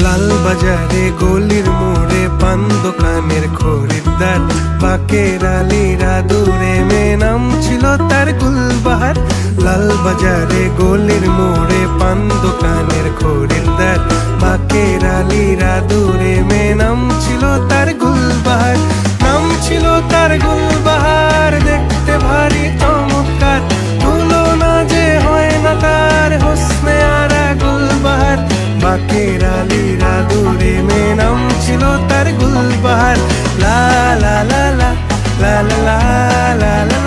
লাল বাজারে গলির মোড়ে পান দোকানের খরিদ্দার, বাকের আলীরা দূরে মেয়ে নাম ছিল তার গুলবাহার। লাল বাজারে গলির মোড়ে পান দোকানের খরিদ্দার, বাকের আলীরা দূরে মেয়ে নাম ছিল তার গুলবাহার। নাম ছিল তার গুলবাহার, দেখতে ভারী চমৎকার, তুলনা যে হয় না তার হোসনে আরা গুলবাহার। বাকের আলীরা দূরে মেয়ে নাম ছিল তার গুলবাহার। লা লা লা লা লা লা লা লা লা।